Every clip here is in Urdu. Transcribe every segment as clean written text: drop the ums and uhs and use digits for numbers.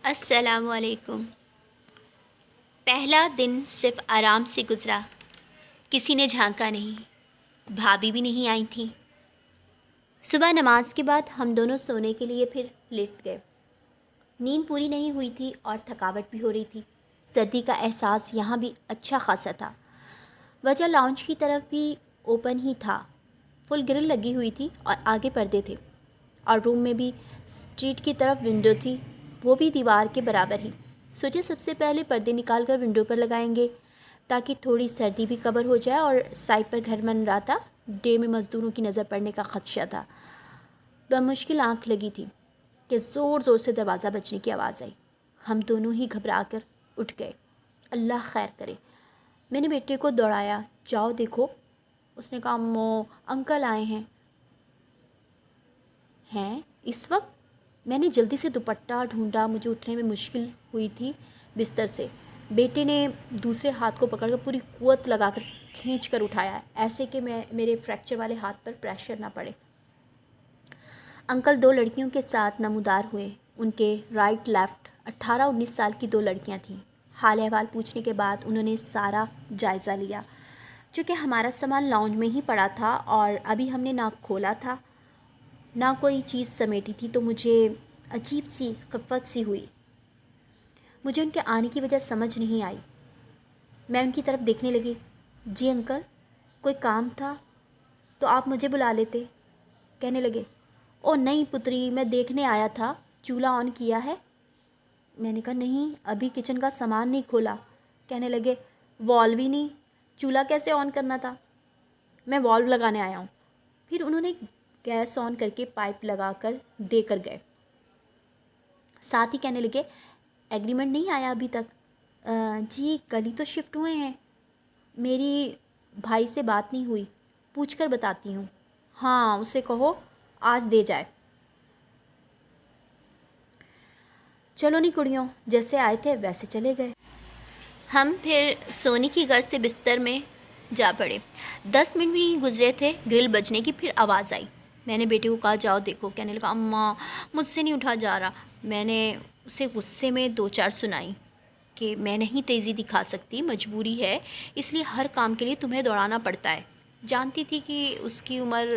السلام علیکم۔ پہلا دن صرف آرام سے گزرا، کسی نے جھانکا نہیں، بھابھی بھی نہیں آئی تھیں۔ صبح نماز کے بعد ہم دونوں سونے کے لیے پھر لیٹ گئے۔ نیند پوری نہیں ہوئی تھی اور تھکاوٹ بھی ہو رہی تھی۔ سردی کا احساس یہاں بھی اچھا خاصا تھا۔ وجہ لاؤنج کی طرف بھی اوپن ہی تھا، فل گرل لگی ہوئی تھی اور آگے پردے تھے، اور روم میں بھی اسٹریٹ کی طرف ونڈو تھی، وہ بھی دیوار کے برابر ہی۔ سوچے سب سے پہلے پردے نکال کر ونڈو پر لگائیں گے تاکہ تھوڑی سردی بھی کور ہو جائے، اور سائڈ پر گھر بن رہا تھا، ڈے میں مزدوروں کی نظر پڑنے کا خدشہ تھا۔ بمشکل آنکھ لگی تھی کہ زور زور سے دروازہ بجنے کی آواز آئی۔ ہم دونوں ہی گھبرا کر اٹھ گئے۔ اللہ خیر کرے، میں نے بیٹے کو دوڑایا، جاؤ دیکھو۔ اس نے کہا امو انکل آئے ہیں۔ ہیں اس وقت؟ میں نے جلدی سے دوپٹہ ڈھونڈا، مجھے اٹھنے میں مشکل ہوئی تھی بستر سے۔ بیٹے نے دوسرے ہاتھ کو پکڑ کر پوری قوت لگا کر کھینچ کر اٹھایا، ایسے کہ میرے فریکچر والے ہاتھ پر پریشر نہ پڑے۔ انکل دو لڑکیوں کے ساتھ نمودار ہوئے۔ ان کے رائٹ لیفٹ 18-19 سال کی دو لڑکیاں تھیں۔ حال احوال پوچھنے کے بعد انہوں نے سارا جائزہ لیا۔ چونکہ ہمارا سامان لاؤنج میں ہی پڑا تھا اور ابھی ہم نے نہ کھولا تھا نہ کوئی چیز سمیٹی تھی، تو مجھے عجیب سی خفت سی ہوئی۔ مجھے ان کے آنے کی وجہ سمجھ نہیں آئی۔ میں ان کی طرف دیکھنے لگی۔ جی انکل، کوئی کام تھا تو آپ مجھے بلا لیتے۔ کہنے لگے او نہیں پتری، میں دیکھنے آیا تھا چولہا آن کیا ہے۔ میں نے کہا نہیں، ابھی کچن کا سامان نہیں کھولا۔ کہنے لگے والو ہی نہیں، چولہا کیسے آن کرنا تھا؟ میں والو لگانے آیا ہوں۔ پھر انہوں نے گیس آن کر کے پائپ لگا کر دے کر گئے۔ ساتھ ہی کہنے لگے ایگریمنٹ نہیں آیا ابھی تک؟ جی کل ہی تو شفٹ ہوئے ہیں، میری بھائی سے بات نہیں ہوئی، پوچھ کر بتاتی ہوں۔ ہاں اسے کہو آج دے جائے۔ چلو نہیں کڑیوں، جیسے آئے تھے ویسے چلے گئے۔ ہم پھر سونے کی غرض سے بستر میں جا پڑے۔ 10 منٹ بھی نہیں گزرے تھے گرل بجنے کی، پھر آواز آئی۔ میں نے بیٹے کو کہا جاؤ دیکھو۔ کہنے لگا اماں مجھ سے نہیں اٹھا جا رہا۔ میں نے اسے غصے میں 2-4 سنائی کہ میں نہیں تیزی دکھا سکتی، مجبوری ہے، اس لیے ہر کام کے لیے تمہیں دوڑانا پڑتا ہے۔ جانتی تھی کہ اس کی عمر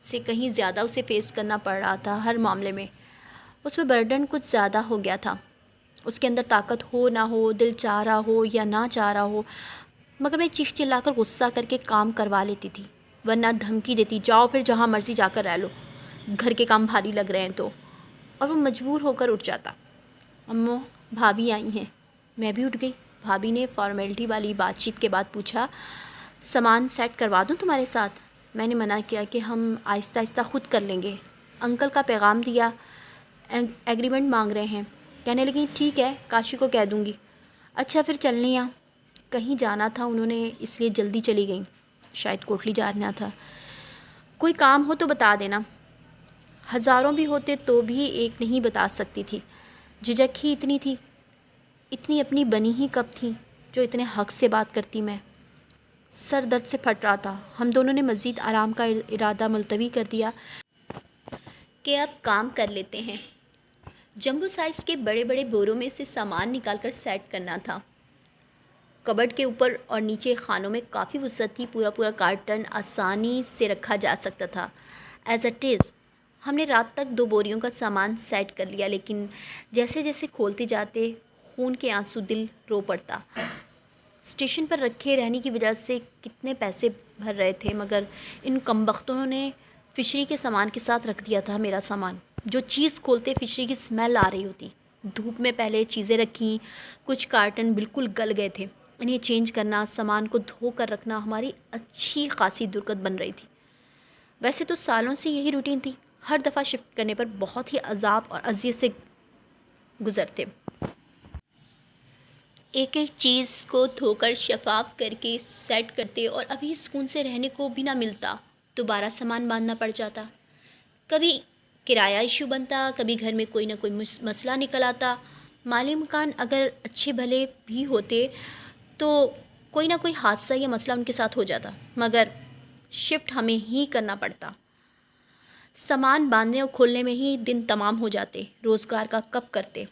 سے کہیں زیادہ اسے فیس کرنا پڑ رہا تھا ہر معاملے میں۔ اس پہ برڈن کچھ زیادہ ہو گیا تھا۔ اس کے اندر طاقت ہو نہ ہو، دل چاہ رہا ہو یا نہ چاہ رہا ہو، مگر میں چیخ چلا کر غصہ کر کے کام کروا لیتی تھی، ورنہ دھمکی دیتی جاؤ پھر جہاں مرضی جا کر رہ لو، گھر کے کام بھاری لگ رہے ہیں تو، اور وہ مجبور ہو کر اٹھ جاتا۔ امو بھابھی آئی ہیں۔ میں بھی اٹھ گئی۔ بھابھی نے فارمیلٹی والی بات چیت کے بعد پوچھا سامان سیٹ کروا دوں تمہارے ساتھ؟ میں نے منع کیا کہ ہم آہستہ آہستہ خود کر لیں گے۔ انکل کا پیغام دیا، ایگریمنٹ مانگ رہے ہیں۔ کہنے لگی ٹھیک ہے کاشی کو کہہ دوں گی۔ اچھا پھر چلنی آ، کہیں جانا تھا انہوں نے، اس لیے جلدی چلی گئیں، شاید کوٹلی جانا تھا۔ کوئی کام ہو تو بتا دینا۔ ہزاروں بھی ہوتے تو بھی ایک نہیں بتا سکتی تھی، جھجک ہی اتنی تھی۔ اتنی اپنی بنی ہی کب تھی جو اتنے حق سے بات کرتی میں؟ سر درد سے پھٹ رہا تھا۔ ہم دونوں نے مزید آرام کا ارادہ ملتوی کر دیا کہ اب کام کر لیتے ہیں۔ جمبو سائز کے بڑے بڑے بوروں میں سے سامان نکال کر سیٹ کرنا تھا۔ کبڈ کے اوپر اور نیچے خانوں میں کافی وسعت تھی، پورا کارٹن آسانی سے رکھا جا سکتا تھا۔ ایز اٹ از ہم نے رات تک 2 بوریوں کا سامان سیٹ کر لیا، لیکن جیسے جیسے کھولتے جاتے خون کے آنسو دل رو پڑتا۔ اسٹیشن پر رکھے رہنے کی وجہ سے کتنے پیسے بھر رہے تھے، مگر ان کمبختوں نے فشری کے سامان کے ساتھ رکھ دیا تھا میرا سامان۔ جو چیز کھولتے فشری کی اسمیل آ رہی ہوتی۔ دھوپ میں پہلے چیزیں رکھیں، کچھ کارٹن بالکل گل گئے تھے، انہیں چینج کرنا، سامان کو دھو کر رکھنا ہماری اچھی خاصی درگت بن رہی تھی۔ ویسے تو سالوں سے یہی روٹین تھی، ہر دفعہ شفٹ کرنے پر بہت ہی عذاب اور اذیت سے گزرتے۔ ایک ایک چیز کو دھو کر شفاف کر کے سیٹ کرتے، اور ابھی سکون سے رہنے کو بھی نہ ملتا، دوبارہ سامان باندھنا پڑ جاتا۔ کبھی کرایہ ایشو بنتا، کبھی گھر میں کوئی نہ کوئی مسئلہ نکل آتا۔ مالی مکان اگر اچھے بھلے بھی ہوتے تو کوئی نہ کوئی حادثہ یا مسئلہ ان کے ساتھ ہو جاتا، مگر شفٹ ہمیں ہی کرنا پڑتا۔ سامان باندھنے اور کھولنے میں ہی دن تمام ہو جاتے، روزگار کا کب کرتے۔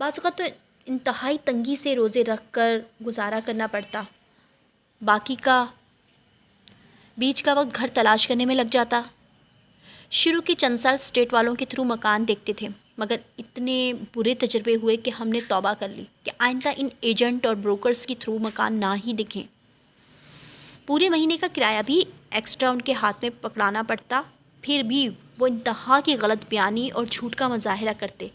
بعض اوقات تو انتہائی تنگی سے روزے رکھ کر گزارا کرنا پڑتا، باقی کا بیچ کا وقت گھر تلاش کرنے میں لگ جاتا۔ شروع کے چند سال اسٹیٹ والوں کے تھرو مکان دیکھتے تھے، مگر اتنے برے تجربے ہوئے کہ ہم نے توبہ کر لی کہ آئندہ ان ایجنٹ اور بروکرز کے تھرو مکان نہ ہی دکھیں۔ پورے مہینے کا کرایہ بھی ایکسٹرا ان کے ہاتھ میں پکڑانا پڑتا، پھر بھی وہ انتہا کی غلط بیانی اور جھوٹ کا مظاہرہ کرتے،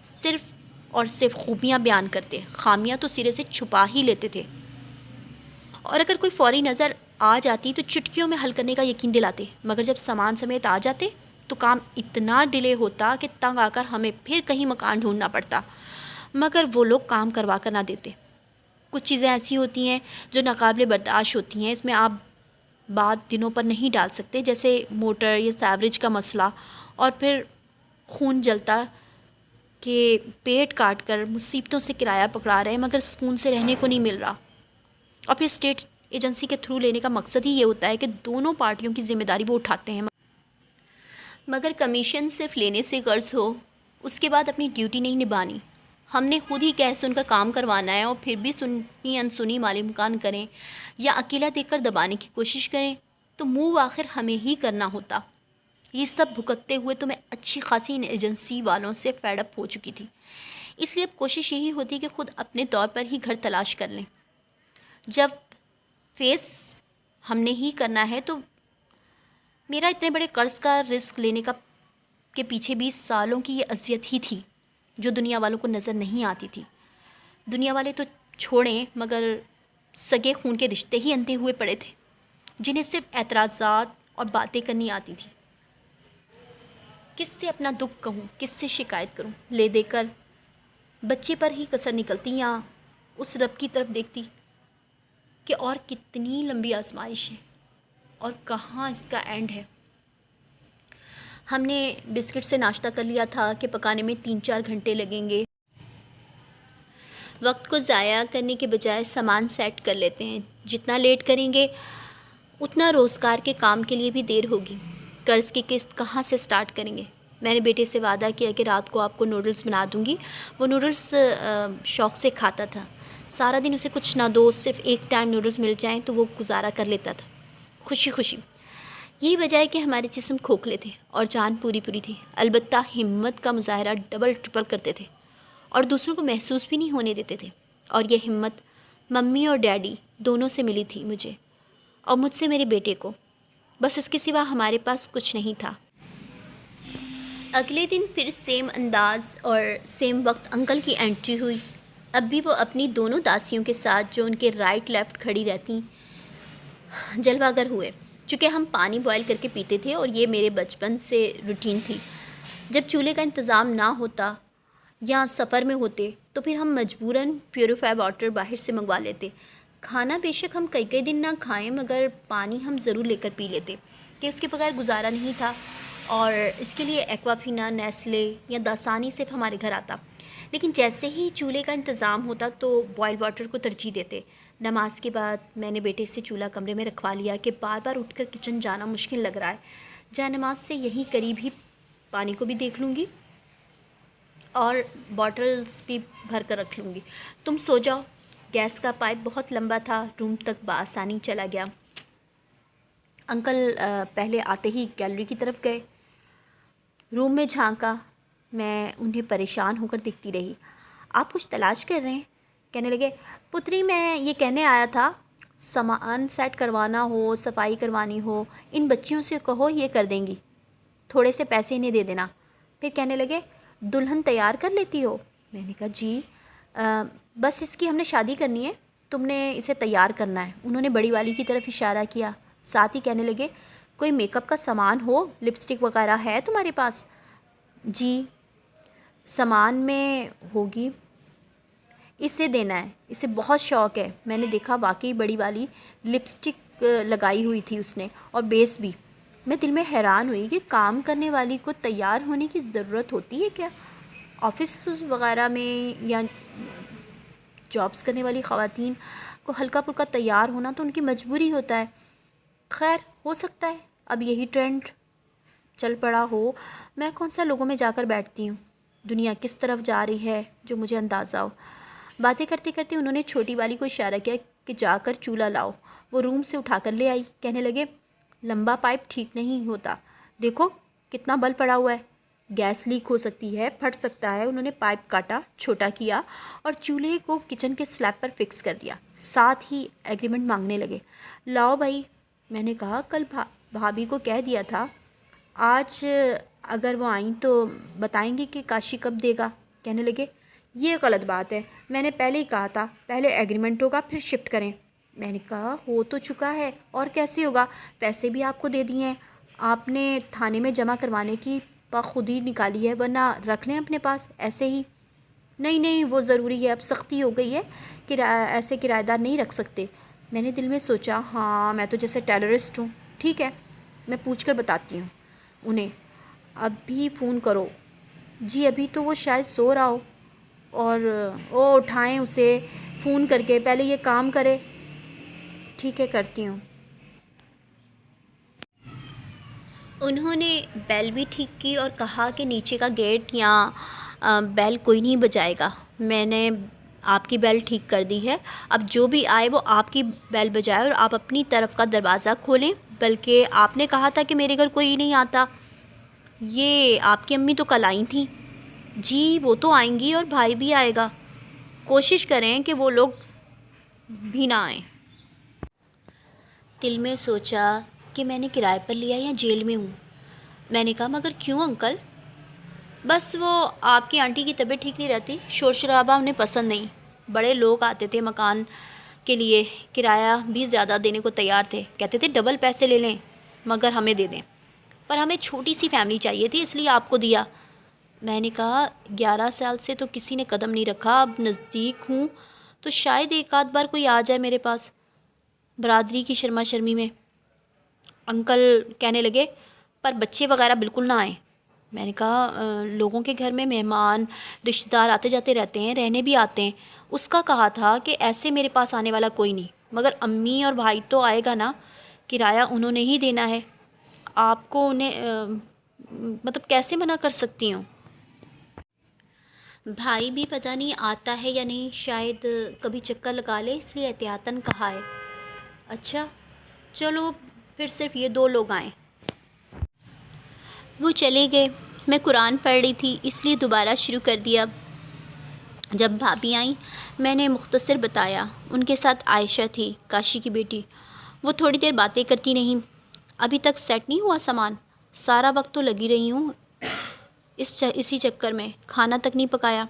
صرف اور صرف خوبیاں بیان کرتے، خامیاں تو سرے سے چھپا ہی لیتے تھے، اور اگر کوئی فوری نظر آ جاتی تو چٹکیوں میں حل کرنے کا یقین دلاتے، مگر جب سامان سمیت آ جاتے تو کام اتنا ڈیلے ہوتا کہ تنگ آ کر ہمیں پھر کہیں مکان ڈھونڈنا پڑتا، مگر وہ لوگ کام کروا کر نہ دیتے۔ کچھ چیزیں ایسی ہوتی ہیں جو ناقابل برداشت ہوتی ہیں، اس میں آپ بات دنوں پر نہیں ڈال سکتے، جیسے موٹر یا سیوریج کا مسئلہ، اور پھر خون جلتا کہ پیٹ کاٹ کر مصیبتوں سے کرایہ پکڑا رہے ہیں مگر سکون سے رہنے کو نہیں مل رہا۔ اور پھر اسٹیٹ ایجنسی کے تھرو لینے کا مقصد ہی یہ ہوتا ہے کہ دونوں پارٹیوں کی ذمہ داری وہ اٹھاتے ہیں، مگر کمیشن صرف لینے سے غرض ہو، اس کے بعد اپنی ڈیوٹی نہیں نبھانی۔ ہم نے خود ہی کہہ سن کا کام کروانا ہے، اور پھر بھی سنی انسنی مالی مکان کریں یا اکیلا دیکھ کر دبانے کی کوشش کریں تو منہ آخر ہمیں ہی کرنا ہوتا۔ یہ سب بھگتتے ہوئے تو میں اچھی خاصی ان ایجنسی والوں سے فیڈ اپ ہو چکی تھی، اس لیے اب کوشش یہی ہوتی کہ خود اپنے طور پر ہی گھر تلاش کر لیں۔ جب فیس ہم نے ہی کرنا ہے تو میرا اتنے بڑے قرض کا رسک لینے کا کے پیچھے بھی سالوں کی یہ اذیت ہی تھی جو دنیا والوں کو نظر نہیں آتی تھی۔ دنیا والے تو چھوڑیں، مگر سگے خون کے رشتے ہی اندھے ہوئے پڑے تھے، جنہیں صرف اعتراضات اور باتیں کرنی آتی تھی۔ کس سے اپنا دکھ کہوں، کس سے شکایت کروں، لے دے کر بچے پر ہی کسر نکلتی یا اس رب کی طرف دیکھتی کہ اور کتنی لمبی آزمائش ہے اور کہاں اس کا اینڈ ہے۔ ہم نے بسکٹ سے ناشتہ کر لیا تھا کہ پکانے میں 3-4 گھنٹے لگیں گے۔ وقت کو ضائع کرنے کے بجائے سامان سیٹ کر لیتے ہیں، جتنا لیٹ کریں گے اتنا روزگار کے کام کے لیے بھی دیر ہوگی۔ قرض کی قسط کہاں سے سٹارٹ کریں گے؟ میں نے بیٹے سے وعدہ کیا کہ رات کو آپ کو نوڈلز بنا دوں گی۔ وہ نوڈلز شوق سے کھاتا تھا، سارا دن اسے کچھ نہ دو، صرف ایک ٹائم نوڈلز مل جائیں تو وہ گزارا کر لیتا تھا، خوشی خوشی۔ یہی وجہ ہے کہ ہمارے جسم کھوکھلے تھے اور جان پوری پوری تھی، البتہ ہمت کا مظاہرہ ڈبل ٹرپل کرتے تھے اور دوسروں کو محسوس بھی نہیں ہونے دیتے تھے، اور یہ ہمت ممی اور ڈیڈی دونوں سے ملی تھی مجھے اور مجھ سے میرے بیٹے کو، بس اس کے سوا ہمارے پاس کچھ نہیں تھا۔ اگلے دن پھر سیم انداز اور سیم وقت انکل کی انٹری ہوئی۔ اب بھی وہ اپنی دونوں داسیوں کے ساتھ جو ان کے رائٹ لیفٹ کھڑی رہتی جلوہ گر ہوئے، چونکہ ہم پانی بوائل کر کے پیتے تھے اور یہ میرے بچپن سے روٹین تھی۔ جب چولہے کا انتظام نہ ہوتا یا سفر میں ہوتے تو پھر ہم مجبوراً پیوریفائی واٹر باہر سے منگوا لیتے۔ کھانا بے شک ہم کئی دن نہ کھائیں، مگر پانی ہم ضرور لے کر پی لیتے کہ اس کے بغیر گزارا نہیں تھا، اور اس کے لیے ایکوافینا، نیسلے یا داسانی صرف ہمارے گھر آتا۔ لیکن جیسے ہی چولہے کا انتظام ہوتا تو بوائل واٹر کو ترجیح دیتے۔ نماز کے بعد میں نے بیٹے سے چولہا کمرے میں رکھوا لیا کہ بار بار اٹھ کر کچن جانا مشکل لگ رہا ہے، جہاں نماز سے یہیں قریب ہی پانی کو بھی دیکھ لوں گی اور باٹلز بھی بھر کر رکھ لوں گی۔ تم سو جاؤ۔ گیس کا پائپ بہت لمبا تھا، روم تک بآسانی چلا گیا۔ انکل پہلے آتے ہی گیلری کی طرف گئے، روم میں جھانکا۔ میں انہیں پریشان ہو کر دیکھتی رہی۔ آپ کچھ تلاش کر رہے ہیں؟ کہنے لگے، پتری میں یہ کہنے آیا تھا، سامان سیٹ کروانا ہو، صفائی کروانی ہو، ان بچیوں سے کہو یہ کر دیں گی، تھوڑے سے پیسے انہیں دے دینا۔ پھر کہنے لگے، دلہن تیار کر لیتی ہو؟ میں نے کہا جی، بس اس کی ہم نے شادی کرنی ہے، تم نے اسے تیار کرنا ہے۔ انہوں نے بڑی والی کی طرف اشارہ کیا، ساتھ ہی کہنے لگے، کوئی میک اپ کا سامان ہو، لپسٹک وغیرہ ہے تمہارے پاس؟ جی سامان میں ہوگی، اسے دینا ہے، اسے بہت شوق ہے۔ میں نے دیکھا واقعی بڑی والی لپسٹک لگائی ہوئی تھی اس نے، اور بیس بھی۔ میں دل میں حیران ہوئی کہ کام کرنے والی کو تیار ہونے کی ضرورت ہوتی ہے کیا؟ آفس وغیرہ میں یا جابس کرنے والی خواتین کو ہلکا پھلکا تیار ہونا تو ان کی مجبوری ہوتا ہے۔ خیر، ہو سکتا ہے اب یہی ٹرینڈ چل پڑا ہو، میں کون سا لوگوں میں جا کر بیٹھتی ہوں۔ دنیا کس طرف جا رہی ہے جو مجھے اندازہ ہو۔ باتیں کرتے کرتے انہوں نے چھوٹی والی کو اشارہ کیا کہ جا کر چولہا لاؤ۔ وہ روم سے اٹھا کر لے آئی۔ کہنے لگے لمبا پائپ ٹھیک نہیں ہوتا، دیکھو کتنا بل پڑا ہوا ہے، گیس لیک ہو سکتی ہے، پھٹ سکتا ہے۔ انہوں نے پائپ کاٹا، چھوٹا کیا اور چولہے کو کچن کے سلیب پر فکس کر دیا۔ ساتھ ہی ایگریمنٹ مانگنے لگے۔ لاؤ بھائی، میں نے کہا کل بھابھی کو کہہ دیا تھا، آج اگر وہ آئیں تو بتائیں گے کہ کاشی کب دے گا۔ کہنے لگے یہ غلط بات ہے، میں نے پہلے ہی کہا تھا پہلے ایگریمنٹ ہوگا پھر شفٹ کریں۔ میں نے کہا ہو تو چکا ہے اور کیسے ہوگا، پیسے بھی آپ کو دے دیے ہیں، آپ نے تھانے میں جمع کروانے کی خود ہی نکالی ہے، ورنہ رکھ لیں اپنے پاس ایسے ہی۔ نہیں وہ ضروری ہے، اب سختی ہو گئی ہے، ایسے کرایہ دار نہیں رکھ سکتے۔ میں نے دل میں سوچا ہاں میں تو جیسے ٹیررسٹ ہوں، ٹھیک ہے میں پوچھ کر بتاتی ہوں انہیں، ابھی فون کرو۔ جی ابھی تو وہ شاید سو رہا ہو، اور وہ اٹھائیں اسے فون کر کے، پہلے یہ کام کرے۔ ٹھیک ہے کرتی ہوں۔ انہوں نے بیل بھی ٹھیک کی اور کہا کہ نیچے کا گیٹ یا بیل کوئی نہیں بجائے گا، میں نے آپ کی بیل ٹھیک کر دی ہے، اب جو بھی آئے وہ آپ کی بیل بجائے اور آپ اپنی طرف کا دروازہ کھولیں، بلکہ آپ نے کہا تھا کہ میرے گھر کوئی نہیں آتا، یہ آپ کی امی تو کل آئی تھیں۔ جی وہ تو آئیں گی اور بھائی بھی آئے گا، کوشش کریں کہ وہ لوگ بھی نہ آئیں۔ دل میں سوچا کہ میں نے کرائے پر لیا یا جیل میں ہوں۔ میں نے کہا مگر کیوں انکل؟ بس وہ آپ کی آنٹی کی طبیعت ٹھیک نہیں رہتی، شور شرابہ انہیں پسند نہیں، بڑے لوگ آتے تھے مکان کے لیے، کرایہ بھی زیادہ دینے کو تیار تھے، کہتے تھے ڈبل پیسے لے لیں مگر ہمیں دے دیں، پر ہمیں چھوٹی سی فیملی چاہیے تھی اس لیے آپ کو دیا۔ میں نے کہا 11 سال سے تو کسی نے قدم نہیں رکھا، اب نزدیک ہوں تو شاید ایک آدھ بار کوئی آ جائے میرے پاس برادری کی شرما شرمی میں۔ انکل کہنے لگے پر بچے وغیرہ بالکل نہ آئیں۔ میں نے کہا لوگوں کے گھر میں مہمان رشتہ دار آتے جاتے رہتے ہیں، رہنے بھی آتے ہیں، اس کا کہا تھا کہ ایسے میرے پاس آنے والا کوئی نہیں، مگر امی اور بھائی تو آئے گا نا، کرایہ انہوں نے ہی دینا ہے، آپ کو انہیں مطلب کیسے منع کر سکتی ہوں؟ بھائی بھی پتہ نہیں آتا ہے یا نہیں، شاید کبھی چکر لگا لے اس لیے احتیاطاً کہا ہے۔ اچھا چلو پھر صرف یہ 2 لوگ آئیں۔ وہ چلے گئے، میں قرآن پڑھ رہی تھی اس لیے دوبارہ شروع کر دیا۔ جب بھابھی آئیں میں نے مختصر بتایا، ان کے ساتھ عائشہ تھی، کاشی کی بیٹی۔ وہ تھوڑی دیر باتیں کرتی نہیں، ابھی تک سیٹ نہیں ہوا سامان، سارا وقت تو لگی رہی ہوں اسی چکر میں، کھانا تک نہیں پکایا۔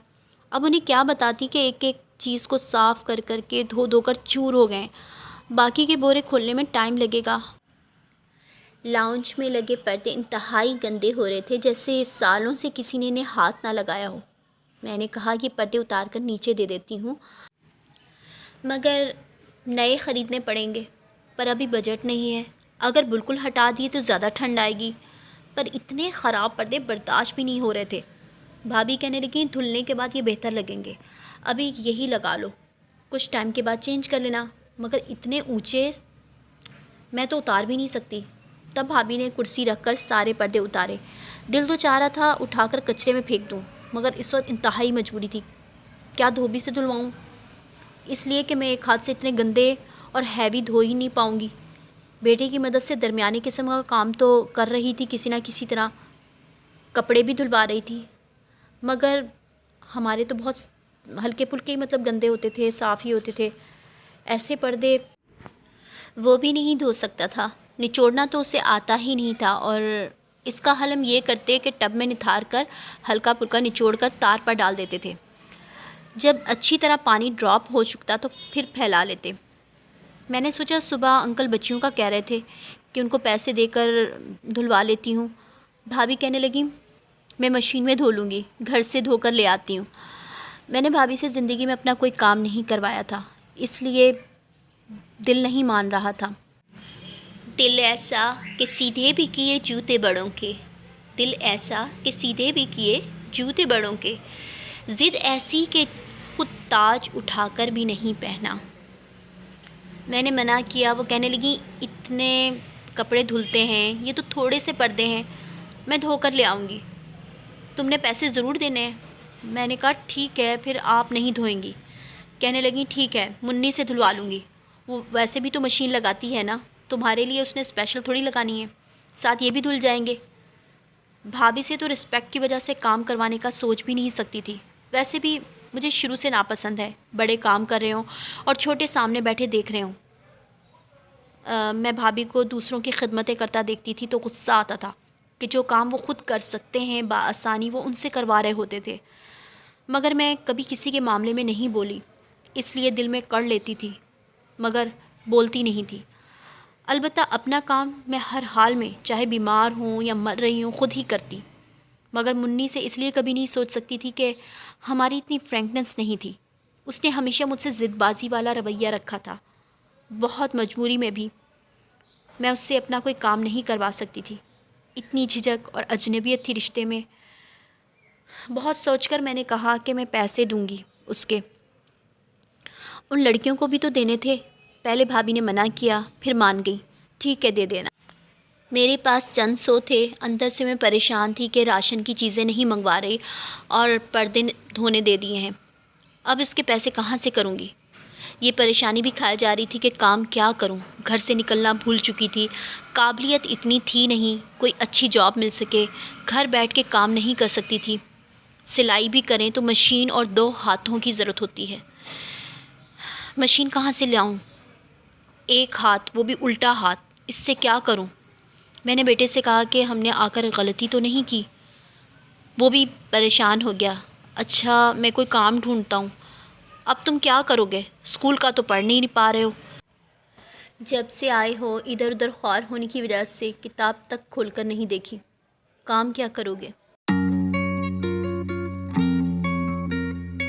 اب انہیں کیا بتاتی کہ ایک ایک چیز کو صاف کر کر کے دھو کر چور ہو گئے، باقی کے بورے کھولنے میں ٹائم لگے گا۔ لاؤنج میں لگے پردے انتہائی گندے ہو رہے تھے، جیسے سالوں سے کسی نے انہیں ہاتھ نہ لگایا ہو۔ میں نے کہا یہ پردے اتار کر نیچے دے دیتی ہوں، مگر نئے خریدنے پڑیں گے، پر ابھی بجٹ نہیں ہے، اگر بالکل ہٹا دیے تو زیادہ ٹھنڈ آئے گی، پر اتنے خراب پردے برداشت بھی نہیں ہو رہے تھے۔ بھابھی کہنے لگیں دھلنے کے بعد یہ بہتر لگیں گے، ابھی یہی لگا لو، کچھ ٹائم کے بعد چینج کر لینا، مگر اتنے اونچے میں تو اتار بھی نہیں سکتی۔ تب بھابھی نے کرسی رکھ کر سارے پردے اتارے۔ دل تو چاہ رہا تھا اٹھا کر کچرے میں پھینک دوں، مگر اس وقت انتہائی مجبوری تھی، کیا دھوبی سے دھلواؤں، اس لیے کہ میں ایک ہاتھ سے اتنے گندے اور ہیوی دھو ہی نہیں پاؤں گی۔ بیٹے کی مدد سے درمیانی قسم کا کام تو کر رہی تھی کسی نہ کسی طرح، کپڑے بھی دھلوا رہی تھی، مگر ہمارے تو بہت ہلکے پھلکے ہی مطلب گندے ہوتے تھے، صاف ہی ہوتے تھے، ایسے پردے وہ بھی نہیں دھو سکتا تھا، نچوڑنا تو اسے آتا ہی نہیں تھا، اور اس کا حل ہم یہ کرتے کہ ٹب میں نتھار کر ہلکا پھلکا نچوڑ کر تار پر ڈال دیتے تھے، جب اچھی طرح پانی ڈراپ ہو چکتا تو پھر پھیلا لیتے۔ میں نے سوچا صبح انکل بچیوں کا کہہ رہے تھے کہ ان کو پیسے دے کر دھلوا لیتی ہوں۔ بھابھی کہنے لگی میں مشین میں دھو لوں گی، گھر سے دھو کر لے آتی ہوں۔ میں نے بھابھی سے زندگی میں اپنا کوئی کام نہیں کروایا تھا، اس لیے دل نہیں مان رہا تھا۔ دل ایسا کہ سیدھے بھی کیے جوتے بڑوں کے، دل ایسا کہ سیدھے بھی کیے جوتے بڑوں کے، ضد ایسی کہ خود تاج اٹھا کر بھی نہیں پہنا۔ میں نے منع کیا، وہ کہنے لگی اتنے کپڑے دھلتے ہیں، یہ تو تھوڑے سے پردے ہیں، میں دھو کر لے آؤں گی، تم نے پیسے ضرور دینے ہیں۔ میں نے کہا ٹھیک ہے پھر آپ نہیں دھوئیں گی. کہنے لگیں ٹھیک ہے منی سے دھلوا لوں گی. وہ ویسے بھی تو مشین لگاتی ہے نا, تمہارے لیے اس نے اسپیشل تھوڑی لگانی ہے, ساتھ یہ بھی دھل جائیں گے. بھابھی سے تو رسپیکٹ کی وجہ سے کام کروانے کا سوچ بھی نہیں سکتی تھی. ویسے بھی مجھے شروع سے ناپسند ہے بڑے کام کر رہے ہوں اور چھوٹے سامنے بیٹھے دیکھ رہے ہوں. میں بھابھی کو دوسروں کی خدمتیں کرتا دیکھتی تھی تو غصہ آتا تھا کہ جو کام وہ خود کر سکتے ہیں بآسانی وہ ان سے کروا رہے ہوتے تھے. مگر میں کبھی کسی کے معاملے میں نہیں بولی, اس لیے دل میں کر لیتی تھی مگر بولتی نہیں تھی. البتہ اپنا کام میں ہر حال میں چاہے بیمار ہوں یا مر رہی ہوں خود ہی کرتی. مگر منی سے اس لیے کبھی نہیں سوچ سکتی تھی کہ ہماری اتنی فرینکنس نہیں تھی. اس نے ہمیشہ مجھ سے ضد بازی والا رویہ رکھا تھا. بہت مجبوری میں بھی میں اس سے اپنا کوئی کام نہیں کروا سکتی تھی. اتنی جھجک اور اجنبیت تھی رشتے میں. بہت سوچ کر میں نے کہا کہ میں پیسے دوں گی اس کے. ان لڑکیوں کو بھی تو دینے تھے. پہلے بھابھی نے منع کیا پھر مان گئی. ٹھیک ہے دے دینا. میرے پاس چند سو تھے. اندر سے میں پریشان تھی کہ راشن کی چیزیں نہیں منگوا رہی اور پردے دھونے دے دیے ہیں. اب اس کے پیسے کہاں سے کروں گی؟ یہ پریشانی بھی کھائی جا رہی تھی کہ کام کیا کروں. گھر سے نکلنا بھول چکی تھی. قابلیت اتنی تھی نہیں کوئی اچھی جاب مل سکے. گھر بیٹھ کے کام نہیں کر سکتی تھی. سلائی بھی کریں تو مشین اور 2 ہاتھوں کی ضرورت ہوتی ہے. مشین کہاں سے لاؤں؟ ایک ہاتھ وہ بھی الٹا ہاتھ. اس سے کیا کروں؟ میں نے بیٹے سے کہا کہ ہم نے آ کر غلطی تو نہیں کی. وہ بھی پریشان ہو گیا. اچھا میں کوئی کام ڈھونڈتا ہوں. اب تم کیا کرو گے؟ اسکول کا تو پڑھ نہیں پا رہے ہو. جب سے آئے ہو ادھر ادھر خوار ہونے کی وجہ سے کتاب تک کھول کر نہیں دیکھی. کام کیا کرو گے؟